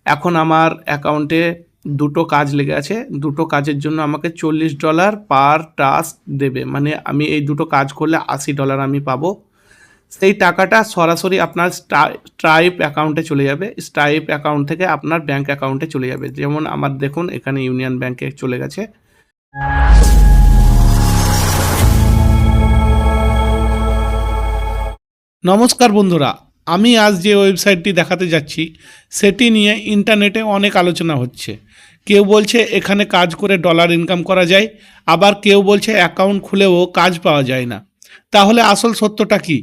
এখন আমার অ্যাকাউন্টে দুটো কাজ লেগে আছে। দুটো কাজের জন্য আমাকে $40 পার টাস্ক দেবে, মানে আমি এই দুটো কাজ করলে $80 আমি পাবো। সেই টাকাটা সরাসরি আপনার স্ট্রাইপ অ্যাকাউন্টে চলে যাবে। স্ট্রাইপ অ্যাকাউন্ট থেকে আপনার ব্যাঙ্ক অ্যাকাউন্টে চলে যাবে। যেমন আমার দেখুন এখানে ইউনিয়ন ব্যাঙ্কে চলে গেছে। নমস্কার বন্ধুরা, আমি আজ যে ওয়েবসাইটটি দেখাতে যাচ্ছি সেটি নিয়ে ইন্টারনেটে অনেক আলোচনা হচ্ছে। কেউ বলছে এখানে কাজ করে ডলার ইনকাম করা যায়, আবার কেউ বলছে অ্যাকাউন্ট খুলেও কাজ পাওয়া যায় না। তাহলে আসল সত্যটা কি?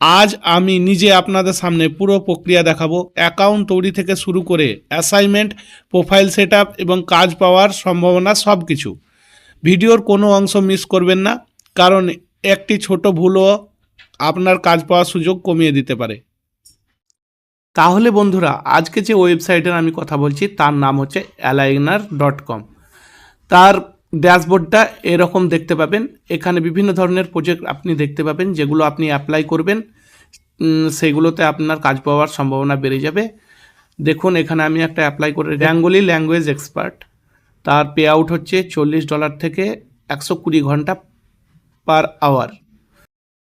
আজ আমি নিজে আপনাদের সামনে পুরো প্রক্রিয়া দেখাবো। অ্যাকাউন্ট তৈরি থেকে শুরু করে অ্যাসাইনমেন্ট, প্রোফাইল সেটআপ এবং কাজ পাওয়ার সম্ভাবনা সব কিছু। ভিডিওর কোনো অংশ মিস করবেন না, কারণ একটি ছোট ভুলও আপনার কাজ পাওয়ার সুযোগ কমিয়ে দিতে পারে। তাহলে বন্ধুরা, আজকে যে ওয়েবসাইটের আমি কথা বলছি তার নাম হচ্ছে aligner.com। তার ড্যাশবোর্ডটা এরকম দেখতে পাবেন। এখানে বিভিন্ন ধরনের প্রজেক্ট আপনি দেখতে পাবেন, যেগুলো আপনি অ্যাপ্লাই করবেন সেগুলোতে আপনার কাজ পাওয়ার সম্ভাবনা বেড়ে যাবে। দেখুন এখানে আমি একটা অ্যাপ্লাই করে বেঙ্গলি ল্যাঙ্গুয়েজ এক্সপার্ট। তার পে আউট হচ্ছে $40 থেকে 120 ঘন্টা পার আওয়ার।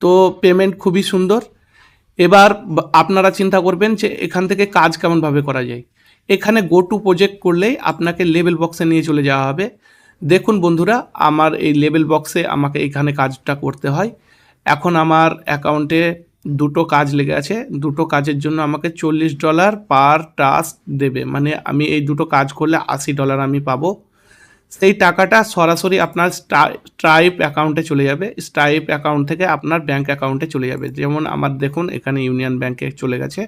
তো পেমেন্ট খুবই সুন্দর। এবার আপনারা চিন্তা করবেন যে এখান থেকে কাজ কেমনভাবে করা যায়। এখানে গো টু প্রজেক্ট করলেই আপনাকে লেবেল বক্সে নিয়ে চলে যাওয়া হবে। দেখুন বন্ধুরা, আমার এই লেবেল বক্সে আমাকে এখানে কাজটা করতে হয়। এখন আমার অ্যাকাউন্টে দুটো কাজ লেগে আছে। দুটো কাজের জন্য আমাকে $40 পার টাস্ক দেবে, মানে আমি এই দুটো কাজ করলে $80 আমি পাবো। সেই টাকাটা সরাসরি আপনার স্ট্রাইপ অ্যাকাউন্টে চলে যাবে। স্ট্রাইপ অ্যাকাউন্ট থেকে আপনার ব্যাঙ্ক অ্যাকাউন্টে চলে যাবে। যেমন আমার দেখুন এখানে ইউনিয়ন ব্যাঙ্কে চলে গেছে,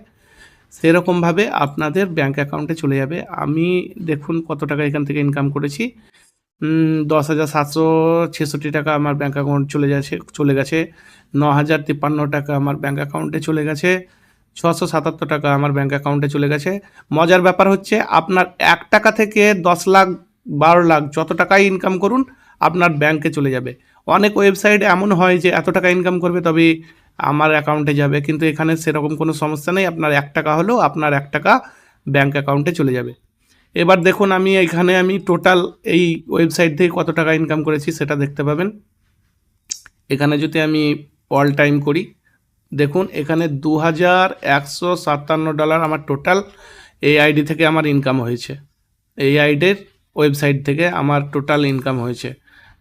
সেরকমভাবে আপনাদের ব্যাঙ্ক অ্যাকাউন্টে চলে যাবে। আমি দেখুন কত টাকা এখান থেকে ইনকাম করেছি। 10,766 টাকা আমার ব্যাঙ্ক অ্যাকাউন্ট চলে গেছে। 9,053 টাকা আমার ব্যাঙ্ক অ্যাকাউন্টে চলে গেছে। 677 টাকা আমার ব্যাঙ্ক অ্যাকাউন্টে চলে গেছে। মজার ব্যাপার হচ্ছে আপনার 1 টাকা থেকে 10 লাখ 12 লাখ যত টাকাই ইনকাম করুন আপনার ব্যাঙ্কে চলে যাবে। অনেক ওয়েবসাইটে এমন হয় যে এত টাকা ইনকাম করবে তবে আমার অ্যাকাউন্টে যাবে, কিন্তু এখানে সেরকম কোনো সমস্যা নেই। আপনার 1 টাকা হলেও আপনার 1 টাকা ব্যাঙ্ক অ্যাকাউন্টে চলে যাবে। এবার দেখুন আমি টোটাল এই ওয়েবসাইট থেকে কত টাকা ইনকাম করেছি সেটা দেখতে পাবেন। এখানে যদি আমি অল টাইম করি, দেখুন এখানে $2,157 আমার টোটাল এই আইডি থেকে আমার ইনকাম হয়েছে। এই আইডির ওয়েবসাইট থেকে আমার টোটাল ইনকাম হয়েছে।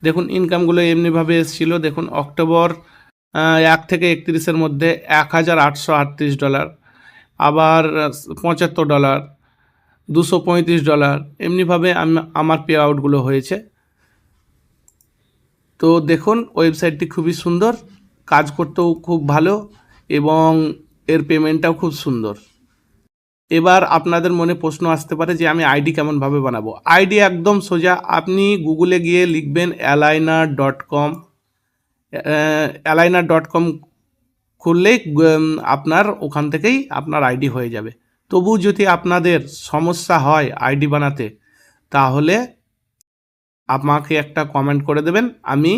দেখুন ইনকামগুলো এমনিভাবে এসেছিলো। দেখুন অক্টোবর 1 থেকে 31-এর মধ্যে $1,838, আবার $75, $235, এমনিভাবে আমার পে আউটগুলো হয়েছে। তো দেখুন ওয়েবসাইটটি খুবই সুন্দর, কাজ করতেও খুব ভালো এবং এর পেমেন্টটাও খুব সুন্দর। এবার আপনাদের মনে প্রশ্ন আসতে পারে যে আমি আইডি কেমনভাবে বানাবো। আইডি একদম সোজা, আপনি গুগলে গিয়ে লিখবেন aligner.com। aligner.com খুললেই আপনার ওখান থেকেই আপনার আইডি হয়ে যাবে। তবু যদি আপনাদের সমস্যা হয় আইডি বানাতে, তাহলে আমাকে একটা কমেন্ট করে দেবেন, আমি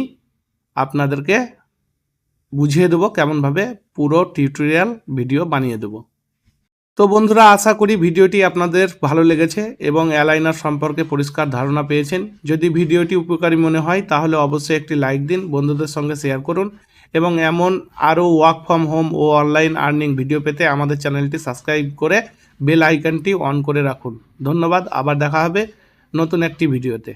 আপনাদেরকে বুঝিয়ে দেবো কেমনভাবে পুরো টিউটোরিয়াল ভিডিও বানিয়ে দেবো। তো বন্ধুরা, আশা করি ভিডিওটি আপনাদের ভালো লেগেছে এবং অ্যালাইনার সম্পর্কে পরিষ্কার ধারণা পেয়েছেন। যদি ভিডিওটি উপকারী মনে হয় তাহলে অবশ্যই একটি লাইক দিন, বন্ধুদের সঙ্গে শেয়ার করুন এবং এমন আরও ওয়ার্ক ফ্রম হোম ও অনলাইন আর্নিং ভিডিও পেতে আমাদের চ্যানেলটি সাবস্ক্রাইব করে বেল আইকনটি অন করে রাখুন। ধন্যবাদ, আবার দেখা হবে নতুন একটি ভিডিওতে।